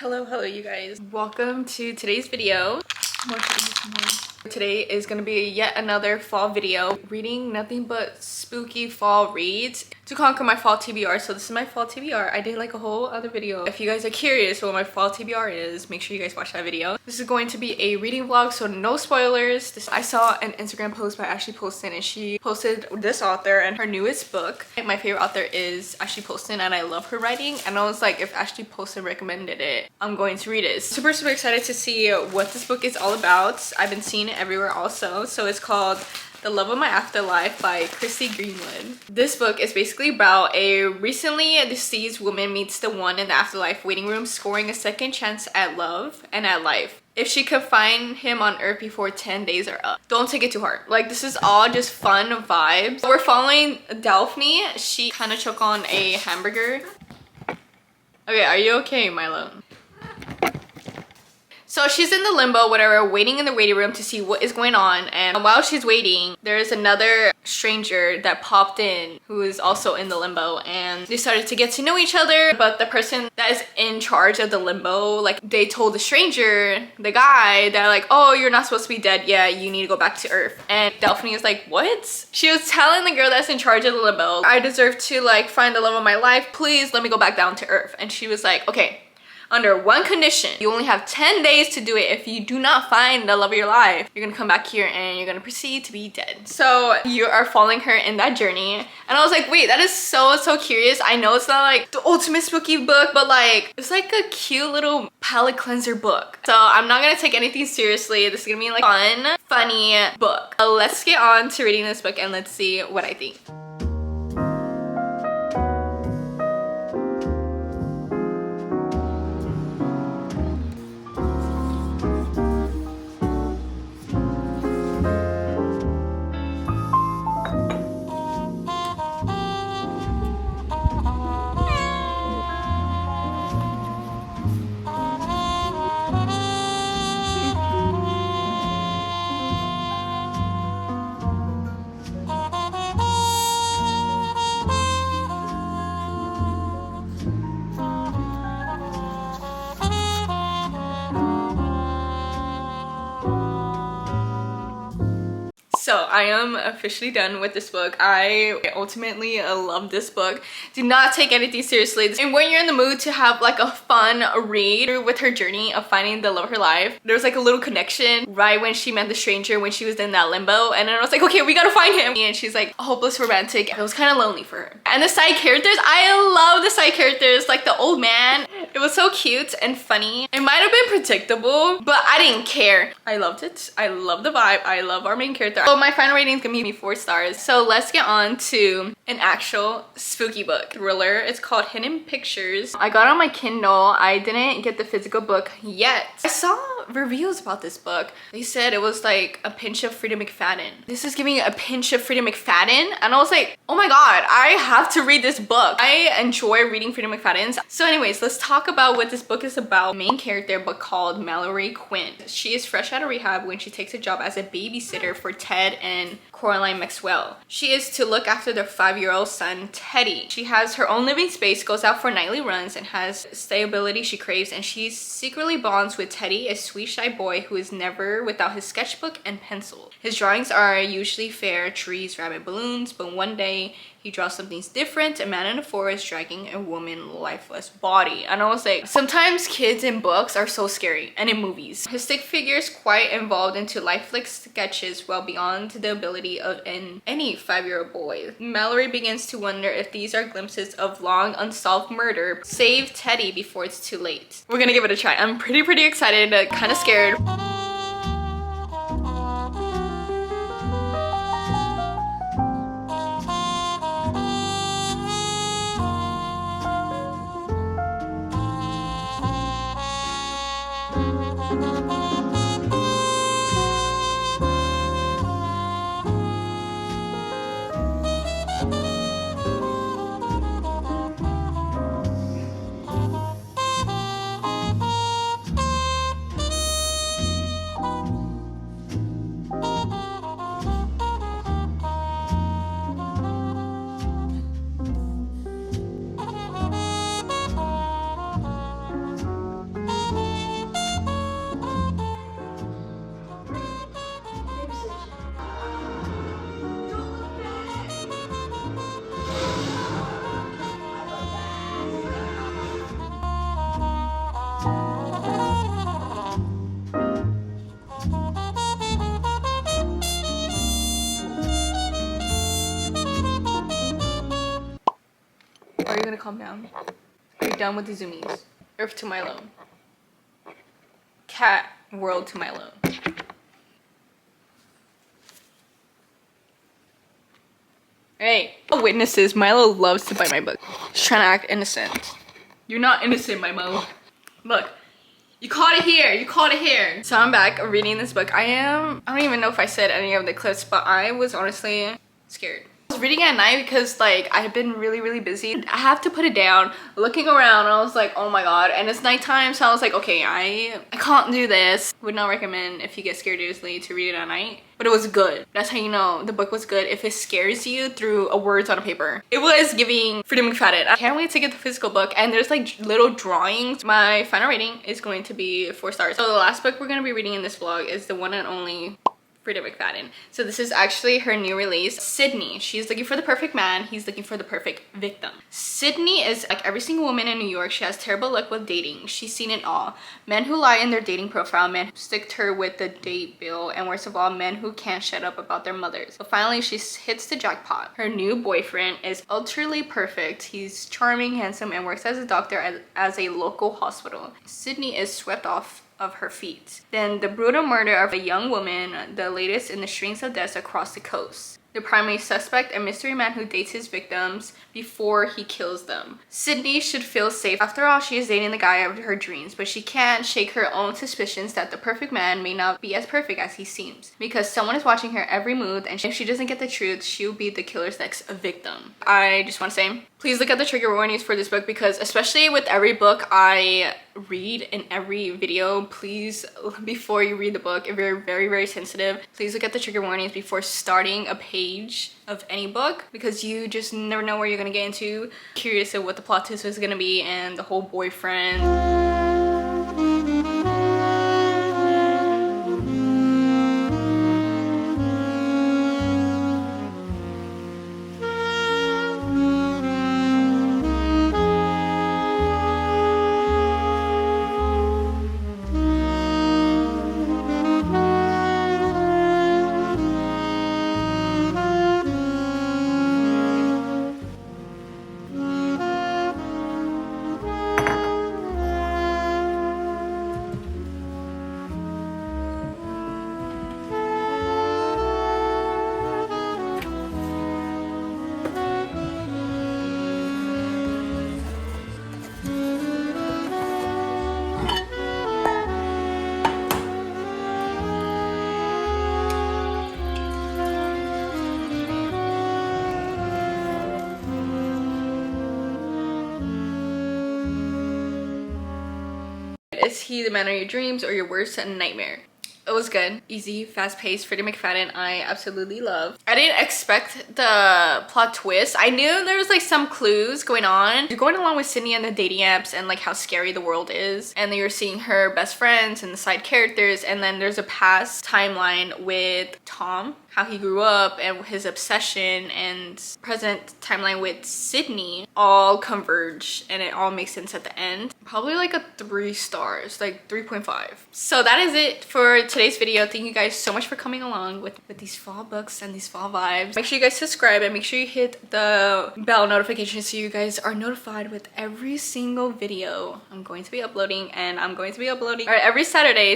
Hello you guys. Welcome to today's video. Today is gonna be yet another fall video, reading nothing but spooky fall reads to conquer my fall TBR. So this is my fall TBR. I did like a whole other video. If you guys are curious what my fall TBR is, make sure you guys watch that video. This is going to be a reading vlog, so no spoilers. I saw an Instagram post by Ashley Poston, and she posted this author and her newest book. My favorite author is Ashley Poston, and I love her writing, and I was like, if Ashley Poston recommended it, I'm going to read it. Super excited to see what this book is all about. I've been seeing it everywhere also. So it's called The Love of My Afterlife by Christy Greenwood. This book is basically about a recently deceased woman meets the one in the afterlife waiting room, scoring a second chance at love and at life if she could find him on earth before 10 days are up. Don't take it too hard. Like, this is all just fun vibes. We're following Daphne. She kind of choked on a hamburger. Okay, are you okay, Milo? So she's in the limbo, whatever, waiting in the waiting room to see what is going on. And while she's waiting, there's another stranger that popped in who is also in the limbo. And they started to get to know each other. But the person that is in charge of the limbo, like, they told the stranger, the guy, that like, oh, you're not supposed to be dead yet. You need to go back to Earth. And Daphne is like, what? She was telling the girl that's in charge of the limbo, I deserve to like find the love of my life. Please let me go back down to Earth. And she was like, okay, under one condition, you only have 10 days to do it. If you do not find the love of your life, you're gonna come back here and you're gonna proceed to be dead. So you are following her in that journey. And I was like, wait, that is so curious. I know it's not like the ultimate spooky book, but like, it's like a cute little palate cleanser book. So I'm not gonna take anything seriously. This is gonna be like fun, funny book. Let's get on to reading this book and let's see what I think. So I am officially done with this book. I ultimately love this book. Do not take anything seriously. And when you're in the mood to have like a fun read with her journey of finding the love of her life, there was like a little connection right when she met the stranger when she was in that limbo. And then I was like, okay, we gotta find him. And she's like a hopeless romantic. It was kind of lonely for her. And the side characters, I love the side characters. Like the old man, it was so cute and funny. It might have been predictable, but I didn't care. I loved it. I love the vibe. I love our main character. So my final rating is gonna be 4 stars. So let's get on to an actual spooky book thriller. It's called HDden Pictures. I got it on my Kindle. I didn't get the physical book yet. I saw reviews about this book. They said it was like a pinch of Frida McFadden. This is giving a pinch of Frida McFadden, and I was like, oh my god, I have to read this book. I enjoy reading Frida McFadden's. So anyways, let's talk about what this book is about. Main character, but called Mallory Quinn. She is fresh out of rehab when she takes a job as a babysitter for Ted and Coraline Maxwell. She is to look after their 5-year-old son, Teddy. She has her own living space, goes out for nightly runs, and has stability she craves, and she secretly bonds with Teddy, a sweet, shy boy who is never without his sketchbook and pencil. His drawings are usually fair, trees, rabbit, balloons, but one day he draws something different, a man in a forest dragging a woman's lifeless body. And I was like, sometimes kids in books are so scary, and in movies. His stick figure is quite involved into lifelike sketches well beyond the ability of any 5-year-old boy. Mallory begins to wonder if these are glimpses of long unsolved murder. Save Teddy before it's too late. We're gonna give it a try. I'm pretty excited, kind of scared. gonna calm down. Are you done with the zoomies? Earth to Milo. Cat world to Milo. Hey, witnesses, Milo loves to bite my book. He's trying to act innocent. You're not innocent, Milo. Look, you caught it here. You caught it here. So I'm back reading this book. I don't even know if I said any of the clips, but I was honestly scared. I was reading at night because like I've been really busy. I have to put it down. Looking around, I was like, oh my god. And it's nighttime, so I was like, okay, I can't do this. Would not recommend if you get scared easily to read it at night. But it was good. That's how you know the book was good, if it scares you through words on a paper. It was giving Freedom McFadden. I can't wait to get the physical book, and there's like little drawings. My final rating is going to be 4 stars. So the last book we're going to be reading in this vlog is the one and only Freedom McFadden. So this is actually her new release. Sydney, she's looking for the perfect man. He's looking for the perfect victim. Sydney is like every single woman in New York. She has terrible luck with dating. She's seen it all. Men who lie in their dating profile, men who stick to her with the date bill, and worst of all, men who can't shut up about their mothers. But finally, she hits the jackpot. Her new boyfriend is utterly perfect. He's charming, handsome, and works as a doctor at a local hospital. Sydney is swept off of her feet. Then the brutal murder of a young woman, the latest in the strings of deaths across the coast. The primary suspect, a mystery man who dates his victims before he kills them. Sydney should feel safe. After all, she is dating the guy of her dreams, but she can't shake her own suspicions that the perfect man may not be as perfect as he seems. Because someone is watching her every move, and if she doesn't get the truth, she'll be the killer's next victim. I just want to say, please look at the trigger warnings for this book, because especially with every book I read in every video, please, before you read the book, if you're very sensitive, please look at the trigger warnings before starting a page of any book, because you just never know where you're gonna get into. Curious of what the plot twist is gonna be, and the whole boyfriend. Is he the man of your dreams or your worst nightmare? It was good. Easy, fast-paced, Freedom McFadden, I absolutely love. I didn't expect the plot twist. I knew there was like some clues going on. You're going along with Sydney and the dating apps and like how scary the world is. And then you're seeing her best friends and the side characters. And then there's a past timeline with Tom, how he grew up and his obsession, and present timeline with Sydney all converge and it all makes sense at the end. Probably like a 3 stars, like 3.5. So that is it for today's video. Thank you guys so much for coming along with these fall books and these fall vibes. Make sure you guys subscribe and make sure you hit the bell notification so you guys are notified with every single video I'm going to be uploading, and I'm going to be uploading every Saturday.